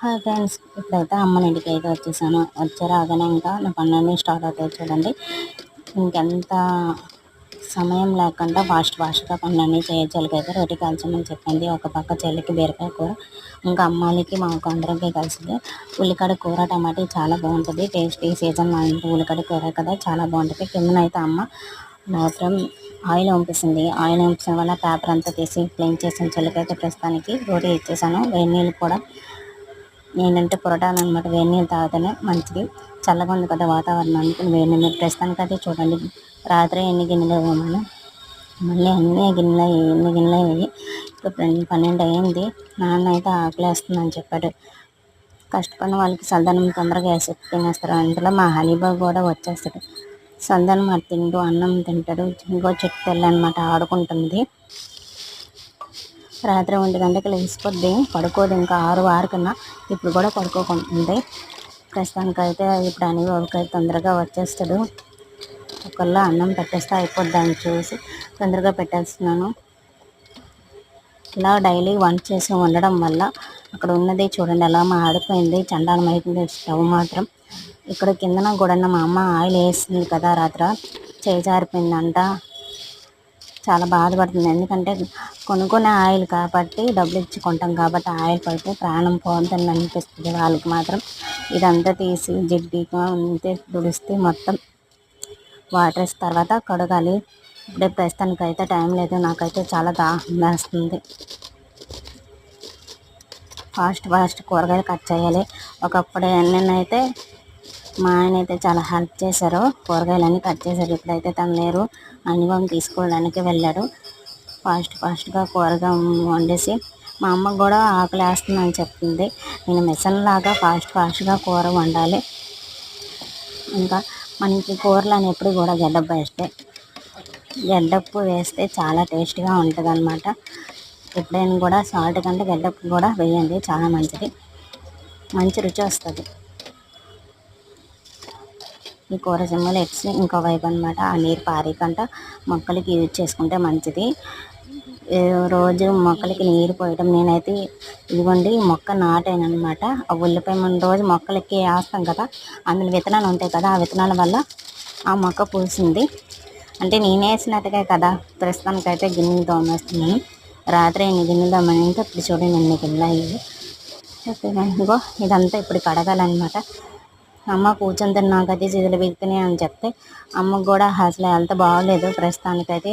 Hi friends, ఇప్పుడైతే అమ్మని ఇంటికి అయితే వచ్చేసాను. రాగానే ఇంకా నా పనులన్నీ స్టార్ట్ అవుతాయి చూడండి. ఇంకెంత సమయం లేకుండా ఫాస్ట్గా పనులన్నీ చేయొచ్చాలకైతే రోటి కాల్చమని చెప్పింది. ఒక పక్క చెల్లికి బీరకాయ కూర, ఇంకా అమ్మాయికి మాకు అందరికీ కలిసి ఉల్లిగడ్డ కూర టమాటా చాలా బాగుంటుంది. టేస్టీ సీజన్ మా ఇంటి ఉల్లిగడ్డ కూర కదా, చాలా బాగుంటుంది. కిందనైతే అమ్మ మాత్రం ఆయిల్ వంపేసింది. ఆయిల్ వంపిన వల్ల పేపర్ అంతా తీసి క్లీన్ చేసిన చెల్లికైతే ప్రస్తుతానికి రోటీ ఇచ్చేసాను. వేడి నీళ్ళు కూడా నేనంటే పొరటాను అనమాట. వేడి నీళ్ళు తాగితేనే మంచిది. చల్లగా ఉంది కదా వాతావరణం, అందుకని వేడి నీళ్ళు ప్రస్తుతానికి అయితే చూడండి. రాత్రి ఎన్ని గిన్నెలు వేయమని మళ్ళీ ఎన్ని గిన్నెలు వేయి. ఇప్పుడు 12 అయ్యింది. నాన్న అయితే ఆకలేస్తుందని చెప్పాడు. కష్టపడిన వాళ్ళకి చల్లదనం తొందరగా వేసి తినేస్తారు. అందులో మా హనీబాబు కూడా వచ్చేస్తాడు. చల్లదనం అది తింటూ అన్నం తింటాడు. ఇంకో చెట్టు అనమాట ఆడుకుంటుంది. రాత్రి 1 గంటకి లేచిపోద్ది, పడుకోదు. ఇంకా 6 కన్నా ఇప్పుడు కూడా పడుకోకుంటుంది. ప్రస్తుతానికి అయితే ఇప్పుడు హనీబాబుకి తొందరగా వచ్చేస్తాడు. ఒకళ్ళ అన్నం పెట్టేస్తే అయిపోద్ది అని చూసి తొందరగా పెట్టేస్తున్నాను. ఇలా డైలీ వంట చేసి వండడం వల్ల అక్కడ ఉన్నది చూడండి ఎలా ఆడిపోయింది. చండాలం అయిపోయింది స్టవ్ మాత్రం. ఇక్కడ కిందన కూడా మా అమ్మ ఆయిల్ వేసింది కదా రాత్రి, చేజారిపోయిందంట. చాలా బాధపడుతుంది. ఎందుకంటే కొనుక్కునే ఆయిల్ కాబట్టి, డబ్బులు ఇచ్చి కొంటాం కాబట్టి ఆయిల్ పడితే ప్రాణం పోతుందని అనిపిస్తుంది వాళ్ళకి మాత్రం. ఇదంతా తీసి జిడ్డిగా ఉంటే తుడిస్తే మొత్తం వాటర్ వేసిన తర్వాత కడగాలి. ఇప్పుడే ప్రస్తుతానికి అయితే టైం లేదు. నాకైతే చాలా దాహం వేస్తుంది. ఫాస్ట్ కూరగాయలు కట్ చేయాలి. ఒకప్పుడు నేనైతే మా ఆయన అయితే చాలా హెల్ప్ చేశారు. కూరగాయలన్నీ కట్ చేశారు. ఇప్పుడైతే తను లేరు, అనుభవం తీసుకోవడానికి వెళ్ళాడు. ఫాస్ట్గా కూరగా వండేసి మా అమ్మ కూడా ఆకలి వేస్తుందని చెప్తుంది. నేను మిషన్ లాగా ఫాస్ట్గా కూర వండాలి. ఇంకా మనకి కూరలు అని ఎప్పుడు కూడా గడ్డప్పు వేస్తే చాలా టేస్ట్గా ఉంటుంది అన్నమాట. ఎప్పుడైనా కూడా సాల్ట్ కంటే గడ్డప్పు కూడా వేయండి, చాలా మంచిది, మంచి రుచి వస్తుంది. ఈ కూర చెమ్మలు ఎట్సి ఇంకో వైపు అనమాట. ఆ నీరు పారేకంట మొక్కలకి యూజ్ చేసుకుంటే మంచిది. రోజు మొక్కలకి నీరు పోయడం. నేనైతే ఇదిగోండి మొక్క నాటానమాట. ఆ ఉల్లిపాయ మనం రోజు మొక్కలకి వేస్తాం కదా, అందులో విత్తనాలు ఉంటాయి కదా, ఆ విత్తనాల వల్ల ఆ మొక్క పూసింది. అంటే నేను వేసినట్టుగా కదా. ప్రస్తుతానికైతే గిన్నెలు తోమేస్తున్నాను. రాత్రి 8 గిన్నెలు తోమని, ఇంకా ఇప్పుడు చూడండి 2 గిన్నెలు అయ్యి. ఇదిగో ఇదంతా ఇప్పుడు కడగాలన్నమాట. అమ్మ కూర్చొని నాకైతే చేతులు వీగుతున్నాయి అని చెప్తే, అమ్మకు కూడా అసలు హెల్త్ బాగోలేదు ప్రస్తుతానికైతే.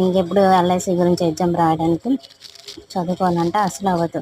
ఇంకెప్పుడు ఎల్ఐసి గురించి ఎగ్జామ్ రాయడానికి చదువుకోవాలంటే అసలు అవ్వదు.